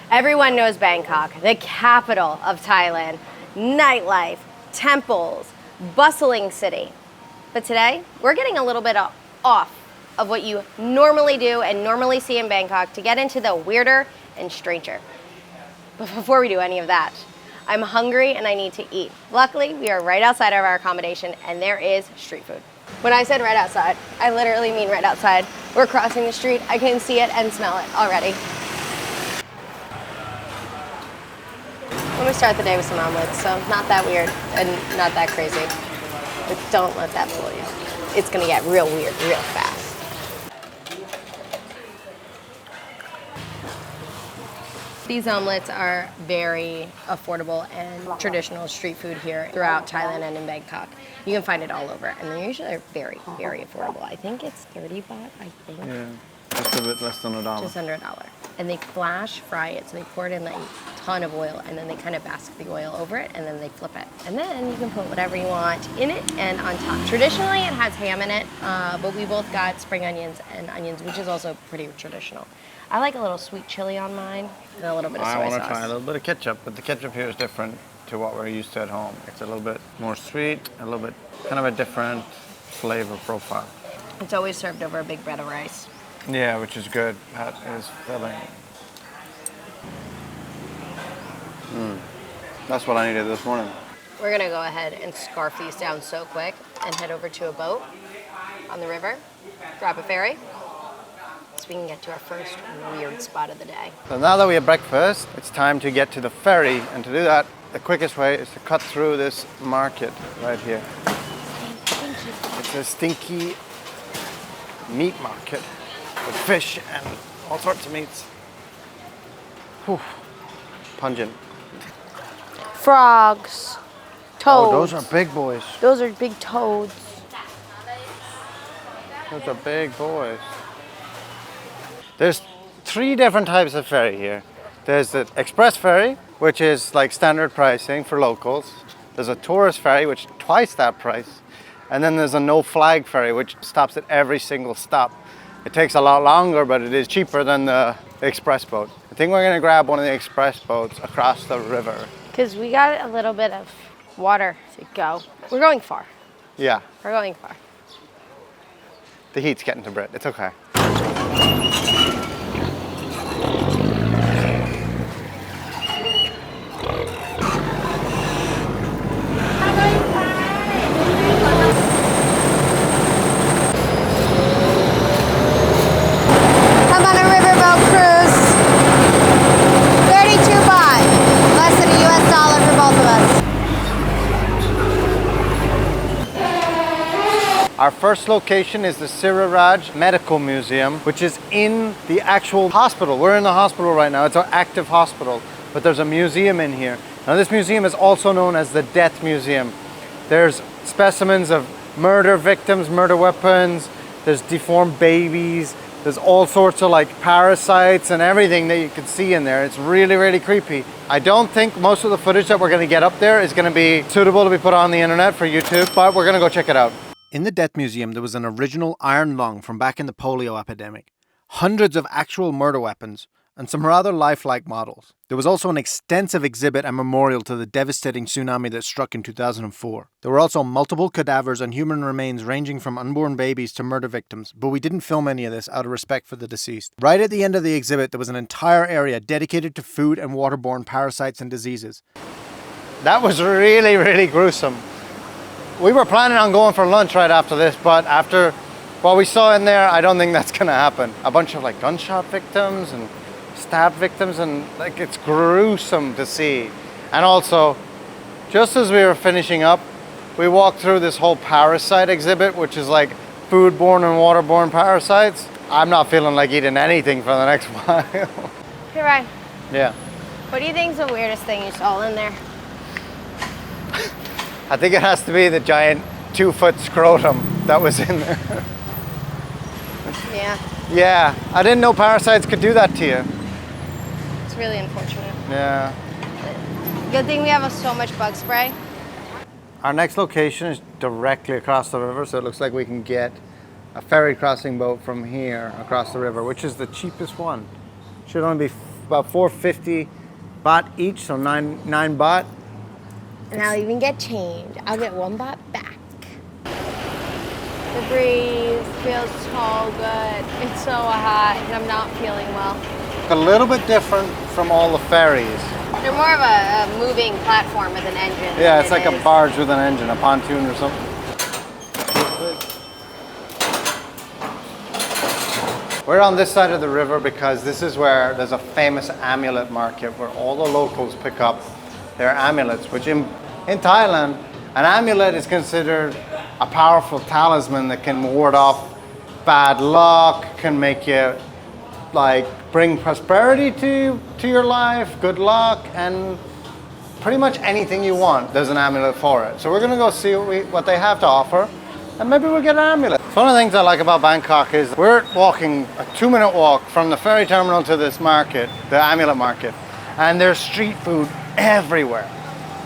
Everyone knows Bangkok, the capital of Thailand. Nightlife, temples, bustling city. But today, we're getting a little bit off of what you normally do and normally see in Bangkok to get into the weirder and stranger. But before we do any of that, I'm hungry and I need to eat. Luckily, we are right outside of our accommodation and there is street food. When I said right outside, I literally mean right outside. We're crossing the street, I can see it and smell it already. I'm gonna start the day with some omelets, so not that weird and not that crazy. But don't let that fool you. It's gonna get real weird real fast. These omelets are very affordable and traditional street food here throughout Thailand and in Bangkok. You can find it all over, and they're usually very, very affordable. I think it's 30 baht, I think. Yeah, just a bit less than $1. Just under $1. And they flash fry it, so they pour it in like a ton of oil, and then they kind of bask the oil over it, and then they flip it. And then you can put whatever you want in it and on top. Traditionally, it has ham in it, but we both got spring onions and onions, which is also pretty traditional. I like a little sweet chili on mine and a little bit of soy sauce. I want to try a little bit of ketchup, but the ketchup here is different to what we're used to at home. It's a little bit more sweet, a little bit kind of a different flavor profile. It's always served over a big bread of rice. Yeah, which is good. That is filling. That's what I needed this morning. We're gonna go ahead and scarf these down so quick and head over to a boat on the river, grab a ferry, so we can get to our first weird spot of the day. So now that we have breakfast, it's time to get to the ferry, and to do that, the quickest way is to cut through this market right here. Stinky. It's a stinky meat market with fish and all sorts of meats. Whew. Pungent. Frogs, toads. Oh, those are big boys. Those are big toads. Those are big boys. There's 3 different types of ferry here. There's the express ferry, which is like standard pricing for locals. There's a tourist ferry, which is twice that price. And then there's a no flag ferry, which stops at every single stop. It takes a lot longer, but it is cheaper than the express boat. I think we're gonna grab one of the express boats across the river. Because we got a little bit of water to go. We're going far. Yeah, We're going far. the heat's getting to Brit. It's okay. I'm on a riverboat cruise. 32 baht. Less than a US dollar for both of us. Our first location is the Siriraj Medical Museum, which is in the actual hospital. We're in the hospital right now. It's our active hospital, but there's a museum in here. Now this museum is also known as the Death Museum. There's specimens of murder victims, murder weapons, there's deformed babies, there's all sorts of like parasites and everything that you can see in there. It's really, really creepy. I don't think most of the footage that we're gonna get up there is gonna be suitable to be put on the internet for YouTube, but we're gonna go check it out. In the Death Museum, there was an original iron lung from back in the polio epidemic, hundreds of actual murder weapons, and some rather lifelike models. There was also an extensive exhibit and memorial to the devastating tsunami that struck in 2004. There were also multiple cadavers and human remains ranging from unborn babies to murder victims, but we didn't film any of this out of respect for the deceased. Right at the end of the exhibit, there was an entire area dedicated to food and waterborne parasites and diseases. That was really, really gruesome. We were planning on going for lunch right after this, but after what we saw in there, I don't think that's gonna happen. A bunch of like gunshot victims and stab victims, and like it's gruesome to see. And also, just as we were finishing up, we walked through this whole parasite exhibit, which is like foodborne and waterborne parasites. I'm not feeling like eating anything for the next while. Hey, Ryan. Yeah. What do you think is the weirdest thing you saw in there? I think it has to be the giant 2-foot scrotum that was in there. Yeah, Yeah, I didn't know parasites could do that to you. it's really unfortunate. Yeah. Good thing we have so much bug spray. Our next location is directly across the river, so it looks like we can get a ferry crossing boat from here across the river, which is the cheapest one. Should only be about 450 baht each, so 9 baht. And I'll even get change. I'll get 1 baht back. The breeze feels so good. It's so hot and I'm not feeling well. A little bit different from all the ferries. They're more of a moving platform with an engine. Yeah, it's like a barge with an engine, a pontoon or something. We're on this side of the river because this is where there's a famous amulet market where all the locals pick up their amulets, which in Thailand, an amulet is considered a powerful talisman that can ward off bad luck, can make you like bring prosperity to your life, good luck, and pretty much anything you want, there's an amulet for it. So we're gonna go see what they have to offer, and maybe we'll get an amulet. So one of the things I like about Bangkok is we're walking a 2-minute walk from the ferry terminal to this market, the Amulet Market, and there's street food everywhere.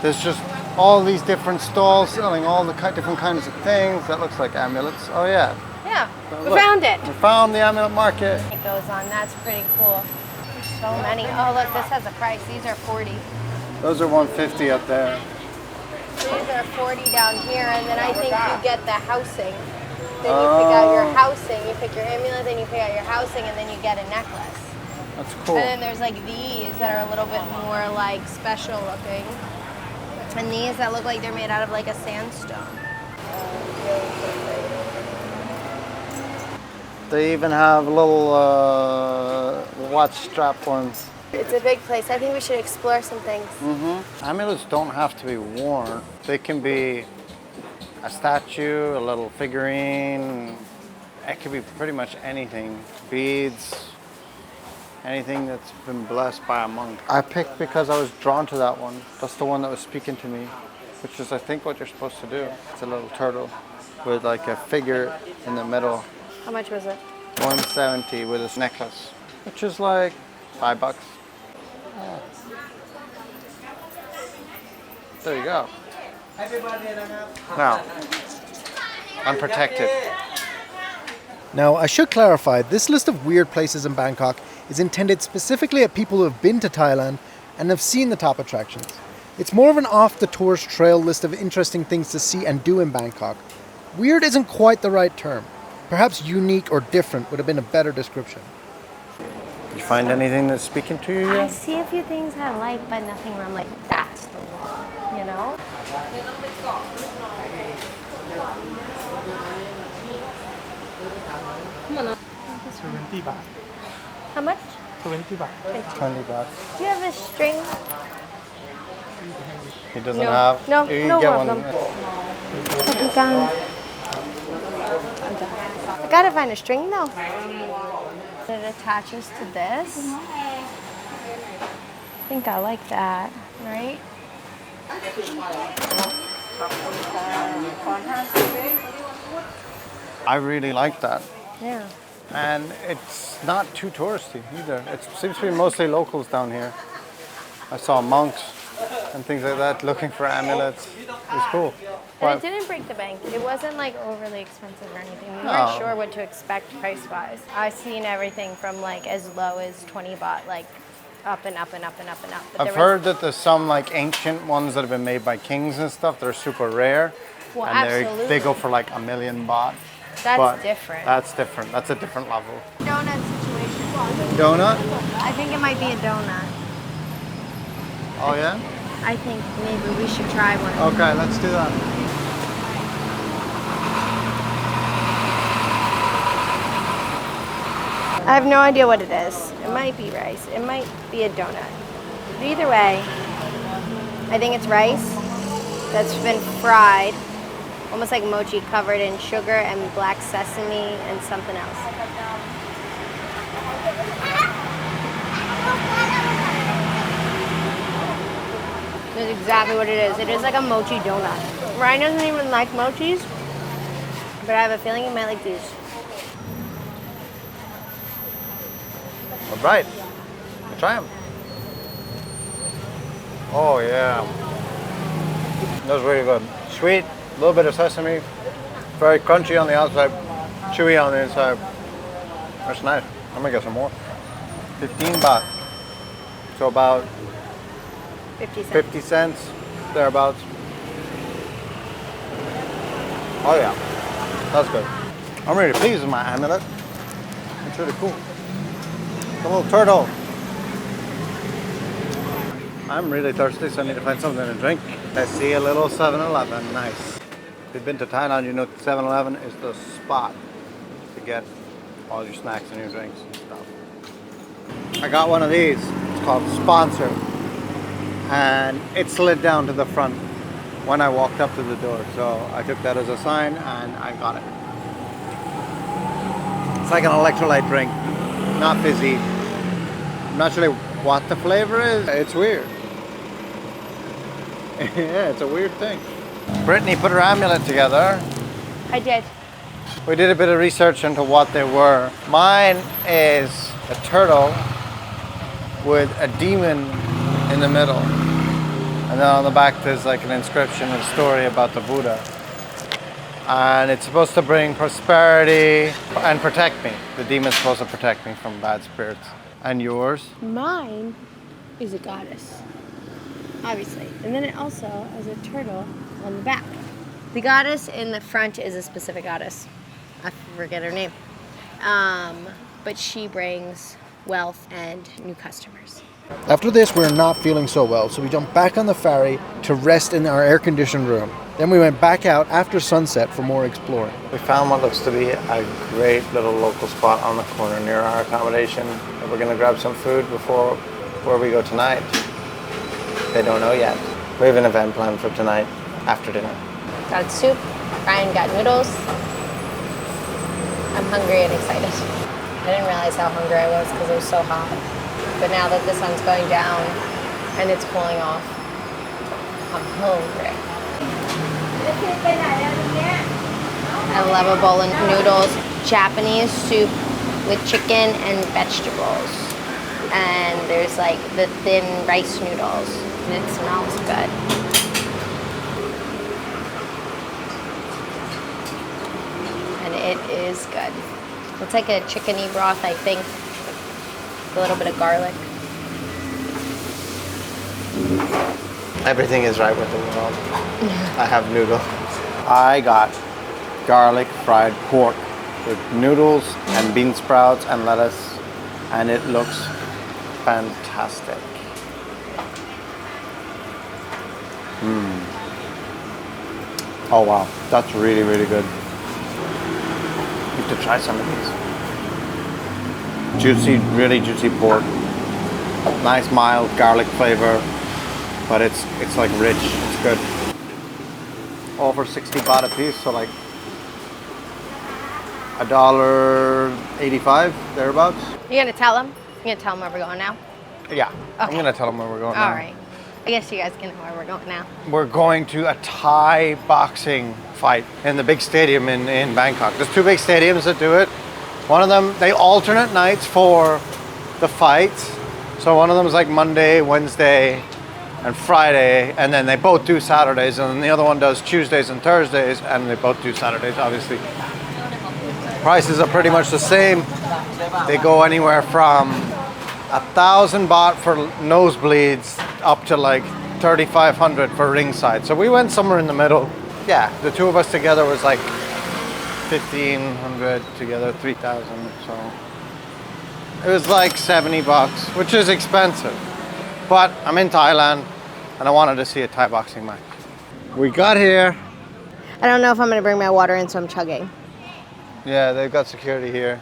There's just all these different stalls selling all the different kinds of things. That looks like amulets. Oh yeah. Yeah, So we look, found it. We found the Amulet Market. It goes on, that's pretty cool. There's so many. Oh look, this has a price. These are 40. Those are 150 up there. These are 40 down here, and then I think you get the housing. Then you pick out your housing, you pick your amulet, then you pick out your housing, and then you get a necklace. That's cool. And then there's like these that are a little bit more like special looking. And these that look like they're made out of like a sandstone. They even have little watch strap ones. It's a big place. I think we should explore some things. Amulets don't have to be worn. They can be a statue, a little figurine. It could be pretty much anything. Beads, anything that's been blessed by a monk. I picked because I was drawn to that one. That's the one that was speaking to me, which is I think what you're supposed to do. It's a little turtle with like a figure in the middle. How much was it? 170 with this necklace, which is like $5. Oh. There you go. Now, unprotected. Now, I should clarify, this list of weird places in Bangkok is intended specifically at people who have been to Thailand and have seen the top attractions. It's more of an off-the-tourist trail list of interesting things to see and do in Bangkok. Weird isn't quite the right term. Perhaps unique or different would have been a better description. Did you find anything that's speaking to you I yet? see a few things I like, but nothing where I'm like, that's the one, you know? How much? 20 baht. 20 baht. Do you have a string? He doesn't No. have. No, You no get problem. one. I gotta find a string though. It attaches to this. I think I like that, right? I really like that. Yeah. And it's not too touristy either. It seems to be mostly locals down here. I saw monks and things like that looking for amulets. It was cool. And But it didn't break the bank. It wasn't like overly expensive or anything. We No. weren't sure what to expect price-wise. I've seen everything from like as low as 20 baht, like up and up and up and up and up. But I've there was- heard that there's some like ancient ones that have been made by kings and stuff that are super rare. Well, and absolutely. they go for like 1,000,000 baht. That's But different. That's different. That's a different level. Donut situation. Donut? I think it might be a donut. Oh yeah? I think maybe we should try one. Okay, let's do that. I have no idea what it is. It might be rice. It might be a donut. But either way, I think it's rice that's been fried, almost like mochi, covered in sugar and black sesame and something else. That's exactly what it is. It is like a mochi donut. Ryan doesn't even like mochis, but I have a feeling he might like these. All right. We'll try them. Oh yeah. That's really good. Sweet, a little bit of sesame, very crunchy on the outside, chewy on the inside. That's nice. I'm gonna get some more. 15 baht. So about 50 cents. 50 cents, thereabouts. Oh yeah, that's good. I'm really pleased with my amulet. It's really cool. The little turtle. I'm really thirsty, so I need to find something to drink. I see a little 7-Eleven, nice. If you've been to Thailand, you know 7-Eleven is the spot to get all your snacks and your drinks and stuff. I got one of these, it's called Sponsor. And it slid down to the front when I walked up to the door. So I took that as a sign and I got it. It's like an electrolyte drink, not fizzy. I'm not sure what the flavor is. It's weird. Yeah, it's a weird thing. Brittany put her amulet together. I did. We did a bit of research into what they were. Mine is a turtle with a demon in the middle. And then on the back there's like an inscription, a story about the Buddha. And it's supposed to bring prosperity and protect me. The demon's supposed to protect me from bad spirits. And yours? Mine is a goddess, obviously. And then it also has a turtle on the back. The goddess in the front is a specific goddess. I forget her name. But she brings wealth and new customers. After this, we're not feeling so well, so we jumped back on the ferry to rest in our air-conditioned room. Then we went back out after sunset for more exploring. We found what looks to be a great little local spot on the corner near our accommodation. We're gonna grab some food before where we go tonight. They don't know yet. We have an event planned for tonight after dinner. Got soup. Ryan got noodles. I'm hungry and excited. I didn't realize how hungry I was because it was so hot. But now that the sun's going down and it's cooling off, I'm hungry. I love a bowl of noodles, Japanese soup with chicken and vegetables. And there's like the thin rice noodles, and it smells good. And it is good. It's like a chickeny broth, I think. A little bit of garlic. Everything is right with the world. I have noodles. I got garlic fried pork with noodles and bean sprouts and lettuce, and it looks fantastic. Oh wow, that's really, really good. You have to try some of these. Juicy, really juicy pork. Nice mild garlic flavor, but it's like rich. It's good. All for 60 baht a piece, so like $1.85 thereabouts. You gonna tell them? You gonna tell them where we're going now? Yeah, I'm Okay. gonna tell them where we're going now. All right. I guess you guys can know where we're going now. We're going to a Thai boxing fight in the big stadium in Bangkok. There's two big stadiums that do it. One of them, they alternate nights for the fights. So one of them is like Monday, Wednesday, and Friday, and then they both do Saturdays, and then the other one does Tuesdays and Thursdays, and they both do Saturdays, obviously. Prices are pretty much the same. They go anywhere from 1,000 baht for nosebleeds up to like 3,500 for ringside. So we went somewhere in the middle. Yeah, the two of us together was like 1,500 together, 3,000. So it was like 70 bucks, which is expensive. But I'm in Thailand and I wanted to see a Thai boxing match. We got here. I don't know if I'm gonna bring my water in, so I'm chugging. Yeah, they've got security here.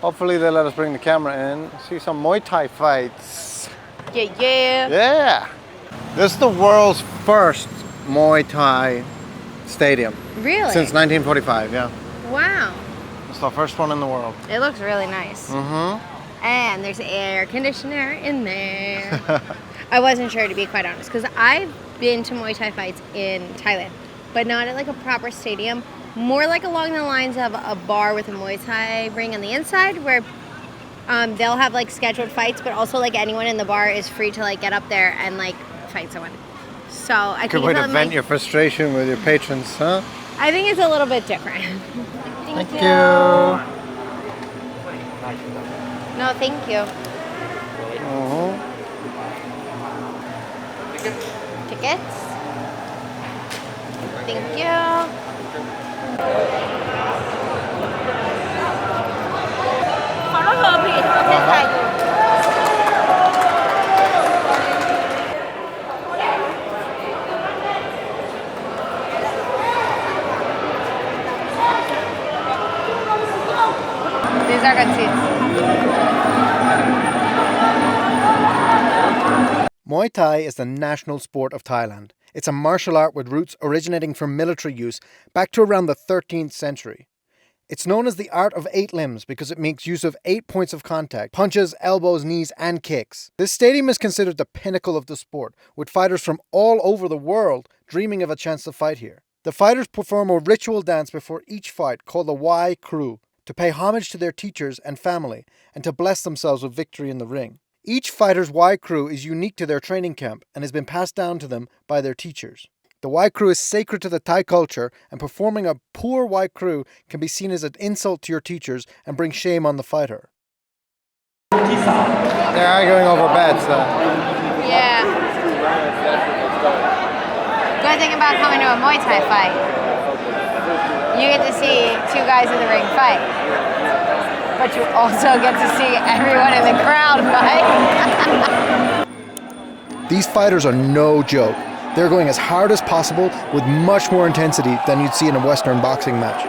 Hopefully they let us bring the camera in. See some Muay Thai fights. Yeah, yeah. Yeah. This is the world's first Muay Thai stadium. Really? Since 1945, yeah. Wow. It's the first one in the world. It looks really nice. Mm-hmm. And there's air conditioner in there. I wasn't sure, to be quite honest, because I've been to Muay Thai fights in Thailand, but not at like a proper stadium. More like along the lines of a bar with a Muay Thai ring on the inside, where they'll have like scheduled fights, but also like anyone in the bar is free to like get up there and like fight someone. So I Good think way to it's vent your frustration with your patrons, huh? I think it's a little bit different. Thank you. No, thank you. Mm-hmm. Tickets. Thank you. Follow her, please. These are good seats. Muay Thai is the national sport of Thailand. It's a martial art with roots originating from military use back to around the 13th century. It's known as the art of 8 limbs because it makes use of 8 points of contact: punches, elbows, knees, and kicks. This stadium is considered the pinnacle of the sport, with fighters from all over the world dreaming of a chance to fight here. The fighters perform a ritual dance before each fight called the Wai Crew, to pay homage to their teachers and family, and to bless themselves with victory in the ring. Each fighter's Y crew is unique to their training camp and has been passed down to them by their teachers. The Y crew is sacred to the Thai culture, and performing a poor Y crew can be seen as an insult to your teachers and bring shame on the fighter. They're arguing over beds. Yeah. Good thing about coming to a Muay Thai fight, you get to see 2 guys in the ring fight. But you also get to see everyone in the crowd fight. These fighters are no joke. They're going as hard as possible with much more intensity than you'd see in a Western boxing match.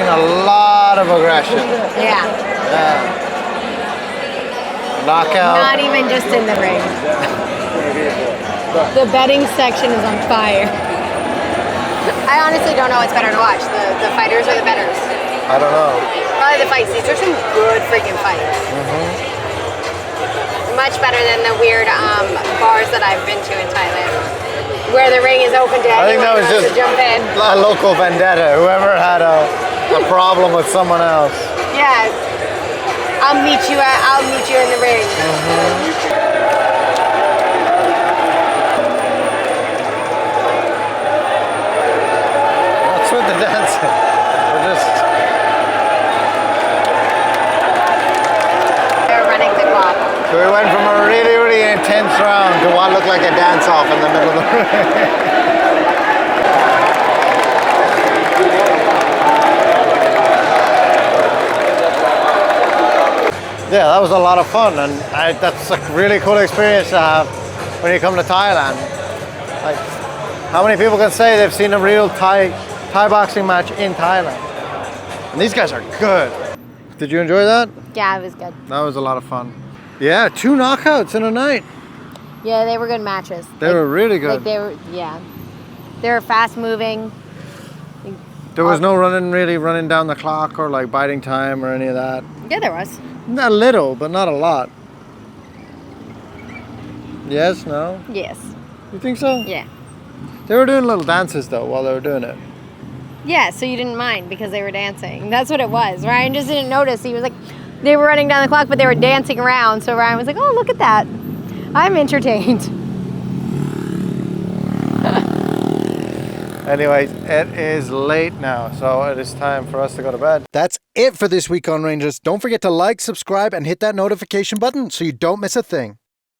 A lot of aggression. Yeah. Knockout. Not even just in the ring. The betting section is on fire. I honestly don't know what's better to watch, the fighters or the bettors. I don't know. Probably the fights. These are some good freaking fights. Much better than the weird bars that I've been to in Thailand, where the ring is open to I think anyone that was who wants just to jump in. a local vendetta. Whoever had a problem with someone else. Yes. I'll meet you in the ring. What's with the dancing? They're running the clock. So we went from a really, really intense round to what looked like a dance-off in the middle of the ring. Yeah, that was a lot of fun, and that's a really cool experience to have when you come to Thailand. Like, how many people can say they've seen a real Thai boxing match in Thailand? And these guys are good. Did you enjoy that? Yeah, it was good. That was a lot of fun. Yeah, 2 knockouts in a night. Yeah, they were good matches. They were really good. They were fast moving. There was no running down the clock or like biding time or any of that. Yeah, there was. A little, but not a lot. Yes, no? Yes. You think so? Yeah. They were doing little dances though while they were doing it. Yeah, so you didn't mind because they were dancing. That's what it was. Ryan just didn't notice. He was like, they were running down the clock, but they were dancing around. So Ryan was like, oh, look at that. I'm entertained. Anyway, it is late now, so it is time for us to go to bed. That's it for this week on Rangers. Don't forget to like, subscribe, and hit that notification button so you don't miss a thing.